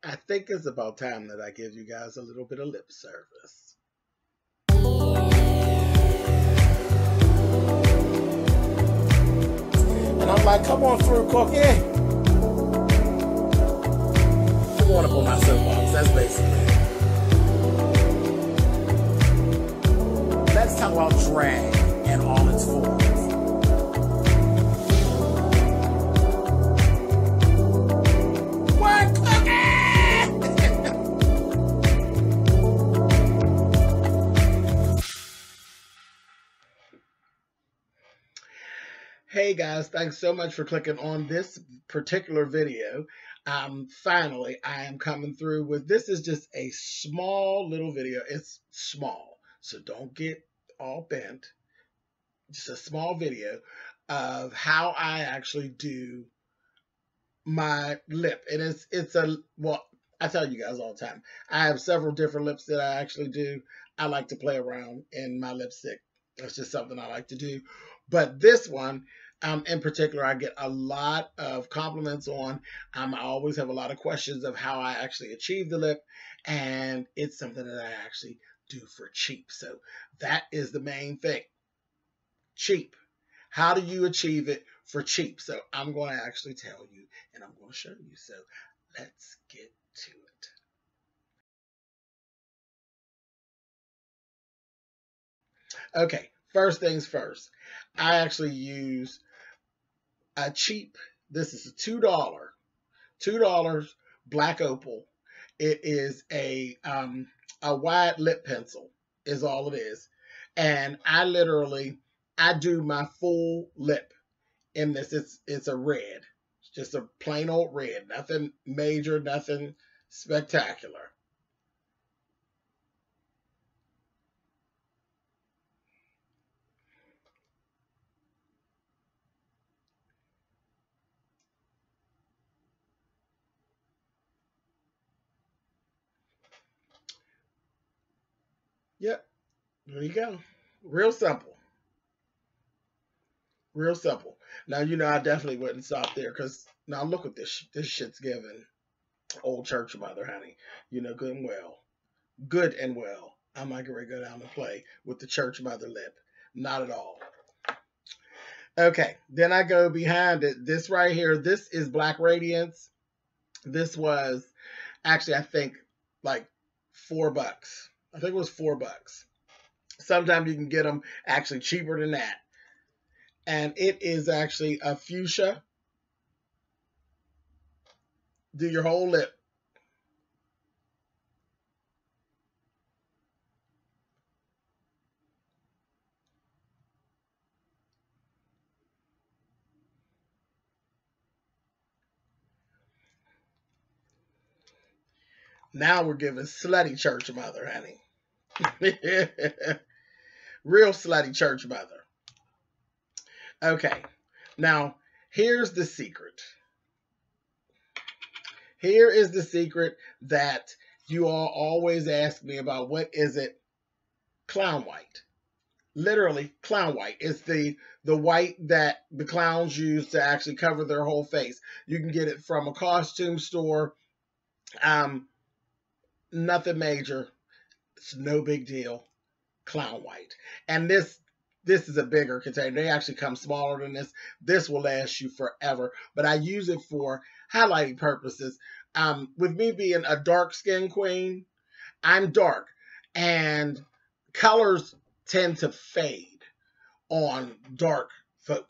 I think it's about time that I give you guys a little bit of lip service. And I'm like, come on through, Cookie. Come on up on my soapbox. That's basically it. Let's talk about drag and all its forms. Hey guys, thanks so much for clicking on this particular video. Finally, I am coming through with, this is just a small little video. It's small, so don't get all bent. Just a small video of how I actually do my lip. And it's a, well, I tell you guys all the time, I have several different lips that I actually do. I like to play around in my lipstick. That's just something I like to do. But this one, in particular, I get a lot of compliments on. I always have a lot of questions of how I actually achieve the lip, and it's something that I actually do for cheap. So that is the main thing. Cheap. How do you achieve it for cheap? So I'm going to actually tell you, and I'm going to show you. So let's get to it. Okay, first things first. I actually use a cheap, this is a $2 black opal. It is a wide lip pencil is all it is. And I do my full lip in this. It's a red. It's just a plain old red. Nothing major, nothing spectacular. Yep, there you go. Real simple. Real simple. Now, you know, I definitely wouldn't stop there because now look at this. This shit's giving old church mother, honey. You know, good and well. Good and well. I'm not going to go down and play with the church mother lip. Not at all. Okay, then I go behind it. This right here, this is Black Radiance. This was actually, I think, like $4. I think it was $4. Sometimes you can get them actually cheaper than that. And it is actually a fuchsia. Do your whole lip. Now we're giving slutty church mother, honey. Real slutty church mother. Okay, now here's the secret. Here is the secret that you all always ask me about. What is it? Clown white. Literally clown white. It's the white that the clowns use to actually cover their whole face. You can get it from a costume store. Nothing major. It's no big deal. Clown white. And this is a bigger container. They actually come smaller than this. This will last you forever. But I use it for highlighting purposes. With me being a dark skin queen, I'm dark. And colors tend to fade on dark folk.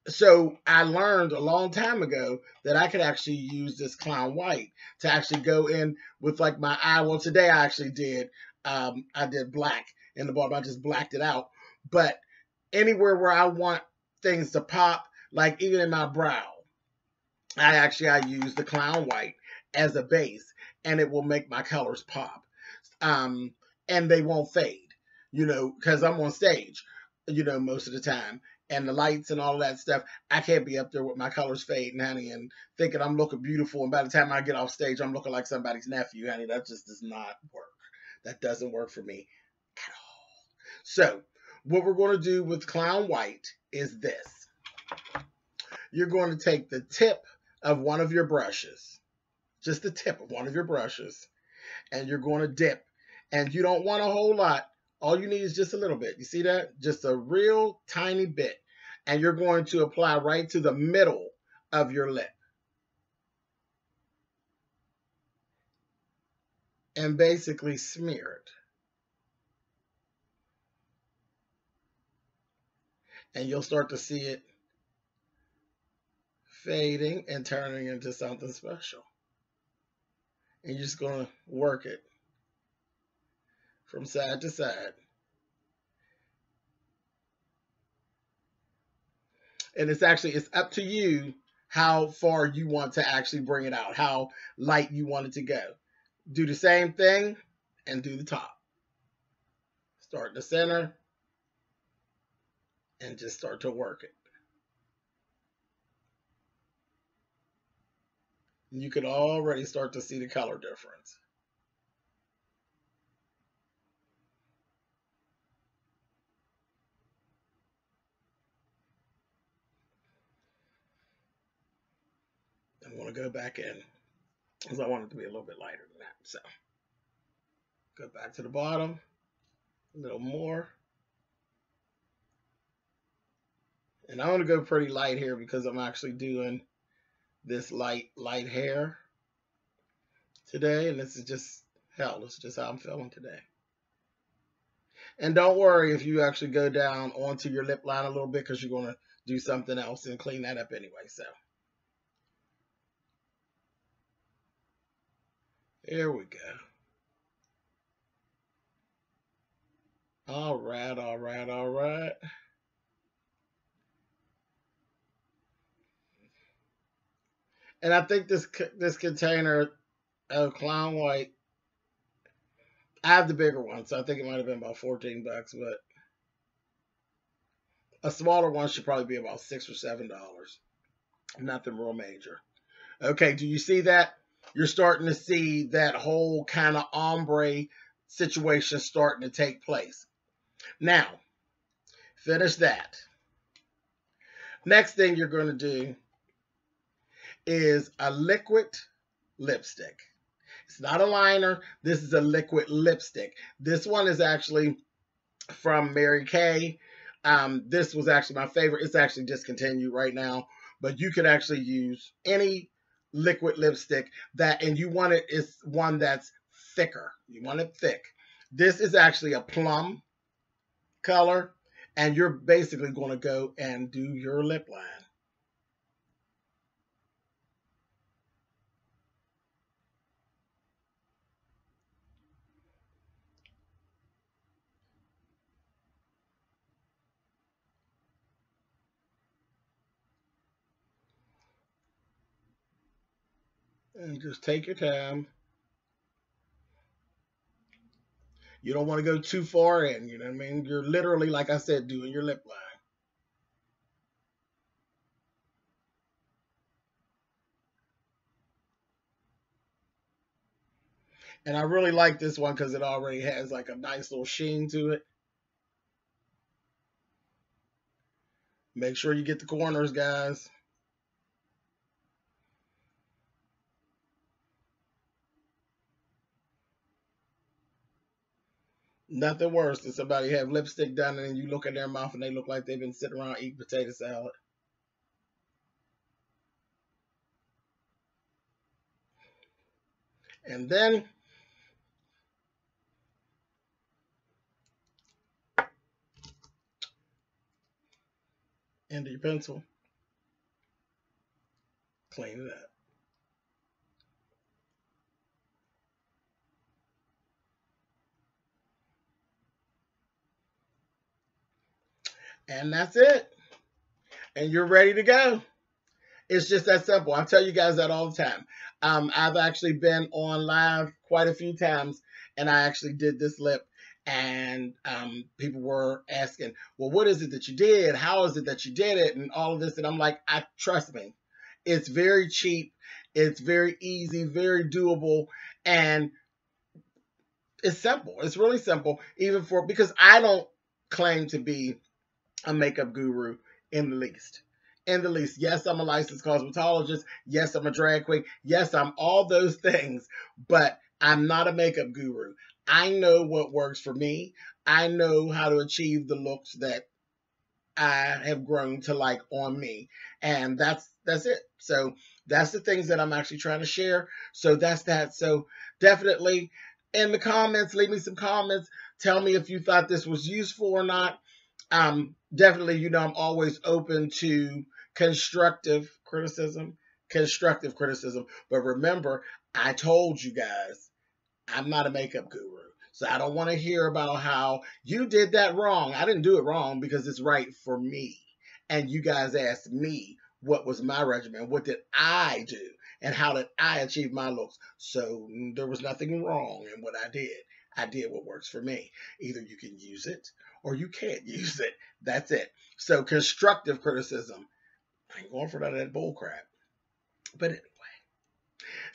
So I learned a long time ago that I could actually use this clown white to actually go in with like my eye. Well, today I actually did, I did black in the bottom. I just blacked it out. But anywhere where I want things to pop, like even in my brow, I use the clown white as a base, and it will make my colors pop. And they won't fade, you know, because I'm on stage, you know, most of the time. And the lights and all of that stuff, I can't be up there with my colors fading, honey, and thinking I'm looking beautiful. And by the time I get off stage, I'm looking like somebody's nephew, honey. That just does not work. That doesn't work for me at all. So what we're going to do with clown white is this. You're going to take the tip of one of your brushes, just the tip of one of your brushes, and you're going to dip. And you don't want a whole lot. All you need is just a little bit. You see that? Just a real tiny bit. And you're going to apply right to the middle of your lip. And basically smear it. And you'll start to see it fading and turning into something special. And you're just going to work it from side to side. And it's up to you how far you want to actually bring it out, how light you want it to go. Do the same thing and do the top. Start in the center and just start to work it. You can already start to see the color difference. I'm going to go back in because I want it to be a little bit lighter than that. So go back to the bottom, a little more. And I'm going to go pretty light here because I'm actually doing this light hair today. And this is just hell. This is just how I'm feeling today. And don't worry if you actually go down onto your lip line a little bit because you're going to do something else and clean that up anyway. So here we go. All right, all right, all right. And I think this container of Clown White, I have the bigger one, so I think it might have been about 14 bucks, but a smaller one should probably be about $6 or $7. Nothing real major. Okay, do you see that? You're starting to see that whole kind of ombre situation starting to take place. Now, finish that. Next thing you're going to do is a liquid lipstick. It's not a liner. This is a liquid lipstick. This one is actually from Mary Kay. This was actually my favorite. It's actually discontinued right now, but you could actually use any liquid lipstick and you want it is one that's thicker. You want it thick. This is actually a plum color, and you're basically going to go and do your lip line. And just take your time. You don't want to go too far in, you know what I mean? You're literally, like I said, doing your lip line. And I really like this one because it already has like a nice little sheen to it. Make sure you get the corners, guys. Nothing worse than somebody have lipstick done and you look at their mouth and they look like they've been sitting around eating potato salad. And then into your pencil, clean it up. And that's it. And you're ready to go. It's just that simple. I tell you guys that all the time. I've actually been on live quite a few times, and I actually did this lip, and people were asking, well, what is it that you did? How is it that you did it? And all of this. And I'm like, trust me, it's very cheap. It's very easy, very doable, and it's simple. It's really simple, because I don't claim to be a makeup guru in the least. in the least. Yes, I'm a licensed cosmetologist. Yes, I'm a drag queen. Yes, I'm all those things, but I'm not a makeup guru. I know what works for me. I know how to achieve the looks that I have grown to like on me. And that's it. So that's the things that I'm actually trying to share. So that's that. So definitely in the comments, leave me some comments. Tell me if you thought this was useful or not. Definitely, you know, I'm always open to constructive criticism. Constructive criticism. But remember, I told you guys, I'm not a makeup guru. So I don't want to hear about how you did that wrong. I didn't do it wrong because it's right for me. And you guys asked me what was my regimen, what did I do, and how did I achieve my looks. So there was nothing wrong in what I did. I did what works for me. Either you can use it or you can't use it. That's it. So constructive criticism. I ain't going for that bull crap. But anyway.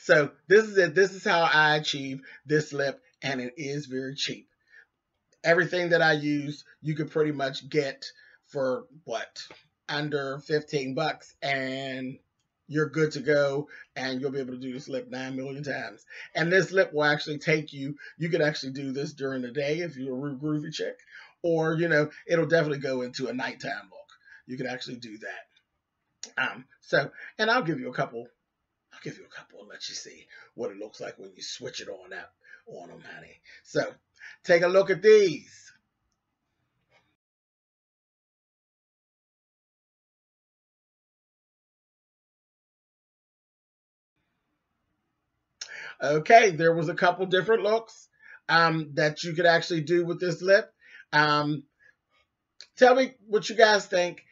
So this is it. This is how I achieve this lip, and it is very cheap. Everything that I use, you could pretty much get for what? Under 15 bucks, and you're good to go, and you'll be able to do this lip 9 million times. And this lip will actually take you, you could actually do this during the day if you're a real groovy chick, or, you know, it'll definitely go into a nighttime look. You could actually do that. And I'll give you a couple and let you see what it looks like when you switch it on up on them, honey. So take a look at these. Okay, there was a couple different looks that you could actually do with this lip. Tell me what you guys think.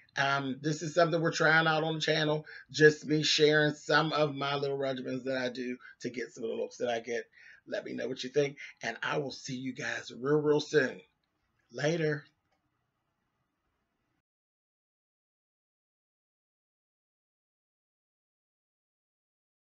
This is something we're trying out on the channel. Just me sharing some of my little regimens that I do to get some of the looks that I get. Let me know what you think, and I will see you guys real soon. Later.